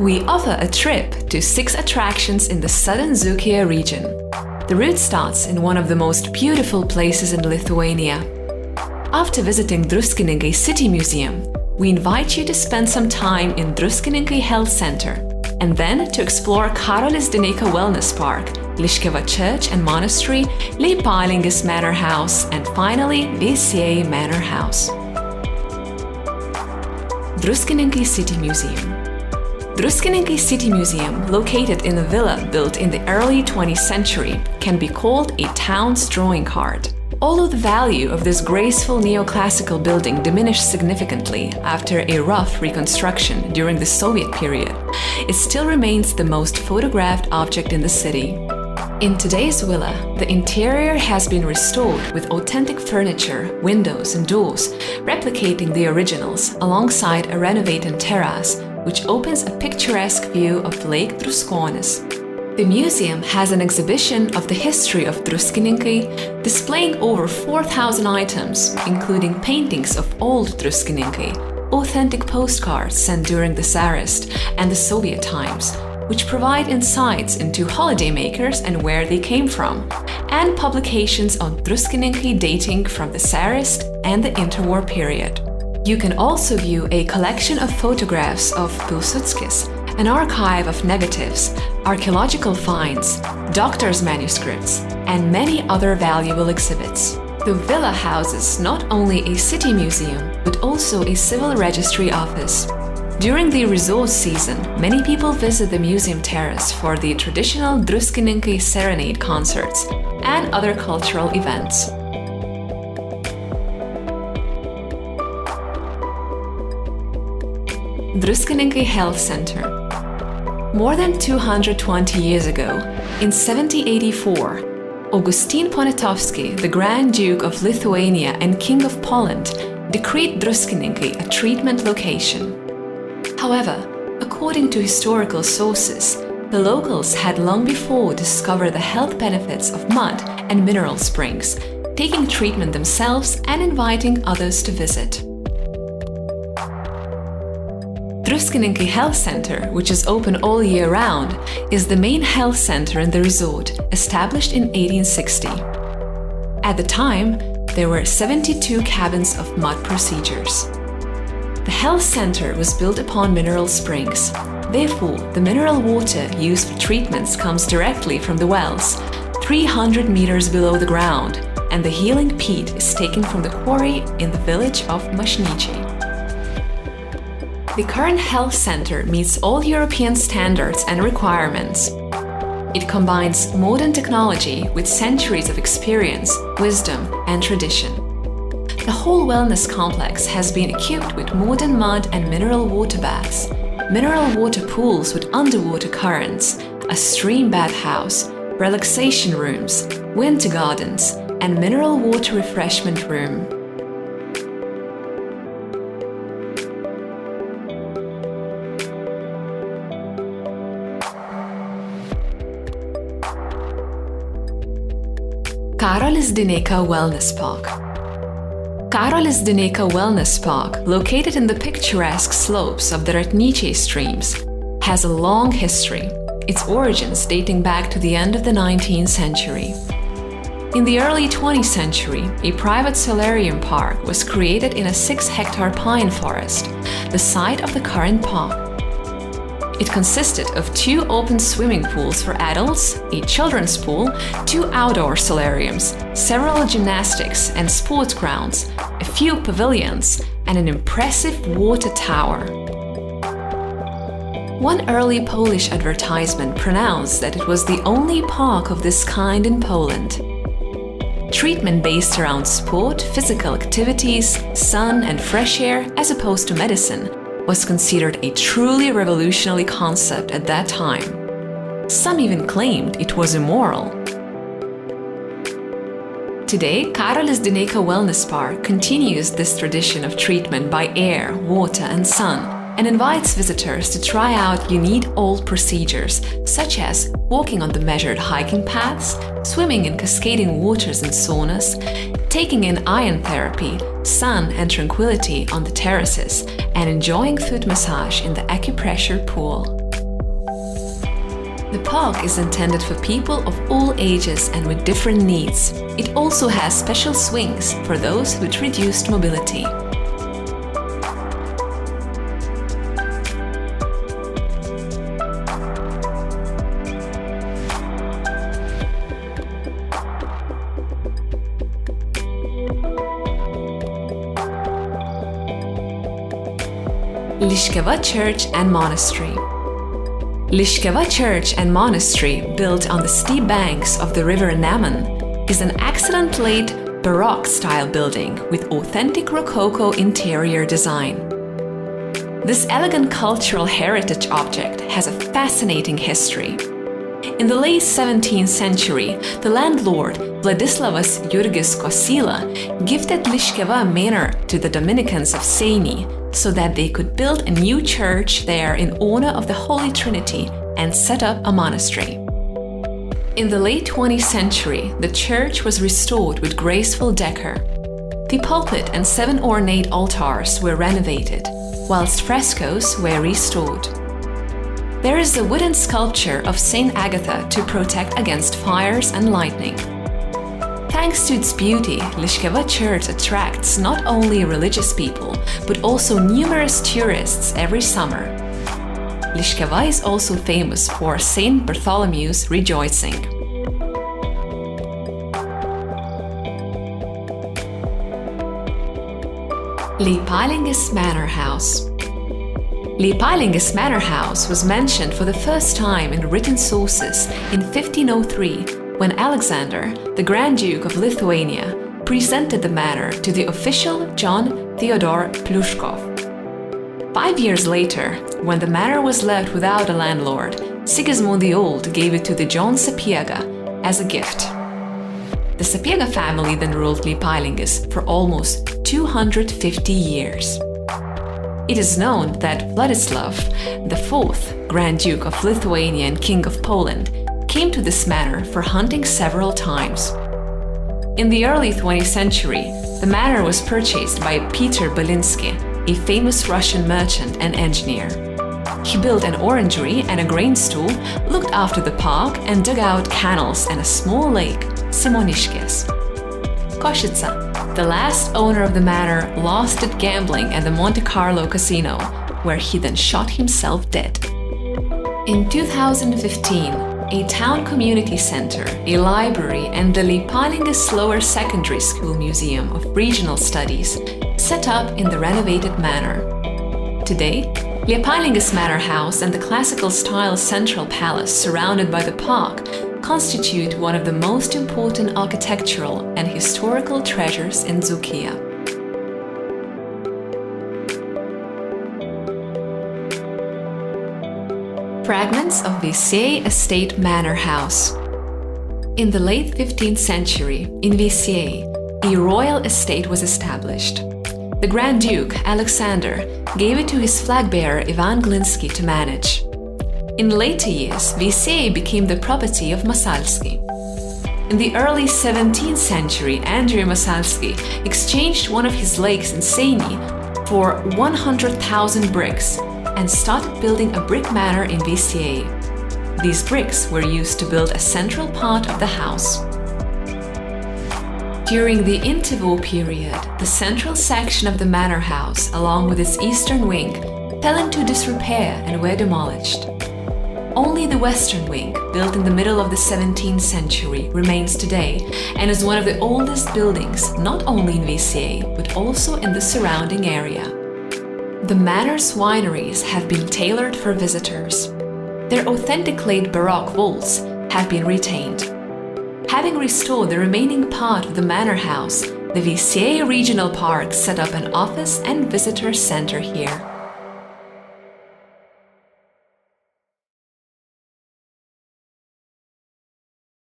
We offer a trip to 6 attractions in the southern Dzukija region. The route starts in one of the most beautiful places in Lithuania. After visiting Druskininkai City Museum, we invite you to spend some time in Druskininkai Health Center, and then to explore Karolis Dineika Wellness Park, Loschiavo Church and Monastery, Leipalingis Manor House, and finally Veisiejai Manor House. Druskininkai City Museum. Druskininkai City Museum, located in a villa built in the early 20th century, can be called a town's drawing card. Although the value of this graceful neoclassical building diminished significantly after a rough reconstruction during the Soviet period, it still remains the most photographed object in the city. In today's villa, the interior has been restored with authentic furniture, windows and doors, replicating the originals, alongside a renovated terrace, which opens a picturesque view of Lake Druskonis. The museum has an exhibition of the history of Druskininkai, displaying over 4,000 items, including paintings of old Druskininkai, authentic postcards sent during the Tsarist and the Soviet times, which provide insights into holidaymakers and where they came from, and publications on Druskininkai dating from the Tsarist and the interwar period. You can also view a collection of photographs of Pilsudskis, an archive of negatives, archaeological finds, doctors' manuscripts, and many other valuable exhibits. The villa houses not only a city museum, but also a civil registry office. During the resort season, many people visit the museum terrace for the traditional Druskininkai serenade concerts and other cultural events. Druskininkai Health Center. More than 220 years ago, in 1784, Augustin Poniatowski, the Grand Duke of Lithuania and King of Poland, decreed Druskininkai a treatment location. However, according to historical sources, the locals had long before discovered the health benefits of mud and mineral springs, taking treatment themselves and inviting others to visit. Druskininkai Health Center, which is open all year round, is the main health center in the resort, established in 1860. At the time, there were 72 cabins of mud procedures. The health center was built upon mineral springs. Therefore, the mineral water used for treatments comes directly from the wells, 300 meters below the ground, and the healing peat is taken from the quarry in the village of Mashnichi. The current health center meets all European standards and requirements. It combines modern technology with centuries of experience, wisdom, and tradition. The whole wellness complex has been equipped with modern mud and mineral water baths, mineral water pools with underwater currents, a stream bathhouse, relaxation rooms, winter gardens, and mineral water refreshment room. Karolis Dineika Wellness Park. Karolis Dineika Wellness Park, located in the picturesque slopes of the Ratnyčiai streams, has a long history, its origins dating back to the end of the 19th century. In the early 20th century, a private solarium park was created in a 6-hectare pine forest, the site of the current park. It consisted of 2 open swimming pools for adults, a children's pool, 2 outdoor solariums, several gymnastics and sports grounds, a few pavilions, and an impressive water tower. One early Polish advertisement pronounced that it was the only park of this kind in Poland. Treatment based around sport, physical activities, sun and fresh air, as opposed to medicine, was considered a truly revolutionary concept at that time. Some even claimed it was immoral. Today, Karolis Dineika Wellness Park continues this tradition of treatment by air, water and sun, and invites visitors to try out unique old procedures, such as walking on the measured hiking paths, swimming in cascading waters and saunas, taking in iron therapy, sun and tranquility on the terraces, and enjoying foot massage in the acupressure pool. The park is intended for people of all ages and with different needs. It also has special swings for those with reduced mobility. Loschiavo Church and Monastery. Loschiavo Church and Monastery, built on the steep banks of the river Manor, is an excellent late Baroque-style building with authentic Rococo interior design. This elegant cultural heritage object has a fascinating history. In the late 17th century, the landlord Vladislavas Jurgis Kosila gifted Loschiavo Manor to the Dominicans of Seini so that they could build a new church there in honor of the Holy Trinity and set up a monastery. In the late 20th century, the church was restored with graceful decor. The pulpit and 7 ornate altars were renovated, whilst frescoes were restored. There is a wooden sculpture of Saint Agatha to protect against fires and lightning. Thanks to its beauty, Loschiavo Church attracts not only religious people, but also numerous tourists every summer. Loschiavo is also famous for Saint Bartholomew's rejoicing. Leipalingis Manor House. Leipalingis Manor House was mentioned for the first time in written sources in 1503 when Alexander, the Grand Duke of Lithuania, presented the manor to the official John Theodore Plushkov. 5 years later, when the manor was left without a landlord, Sigismund the Old gave it to the John Sapiega as a gift. The Sapiega family then ruled Leipalingis for almost 250 years. It is known that Vladislav, the 4th Grand Duke of Lithuania and King of Poland, came to this manor for hunting several times. In the early 20th century, the manor was purchased by Peter Belinsky, a famous Russian merchant and engineer. He built an orangery and a grain store, looked after the park, and dug out canals and a small lake, Simonishkes. Koshica, the last owner of the manor, lost at gambling at the Monte Carlo casino, where he then shot himself dead. In 2015, a town community center, a library, and the Leipalingis Lower Secondary School Museum of Regional Studies set up in the renovated manor. Today, Leipalingis Manor House and the classical-style Central Palace surrounded by the park constitute one of the most important architectural and historical treasures in Dzukija. Fragments of Vesie Estate Manor House. In the late 15th century, in Vesie, a royal estate was established. The Grand Duke, Alexander, gave it to his flag-bearer Ivan Glinsky to manage. In later years, Vesie became the property of Masalsky. In the early 17th century, Andrew Masalsky exchanged one of his lakes in Seini for 100,000 bricks and started building a brick manor in Vesie. These bricks were used to build a central part of the house. During the interwar period, the central section of the manor house, along with its eastern wing, fell into disrepair and were demolished. Only the western wing, built in the middle of the 17th century, remains today and is one of the oldest buildings not only in Vesie but also in the surrounding area. The manor's wineries have been tailored for visitors. Their authentic late Baroque vaults have been retained. Having restored the remaining part of the manor house, the Vesie Regional Park set up an office and visitor center here.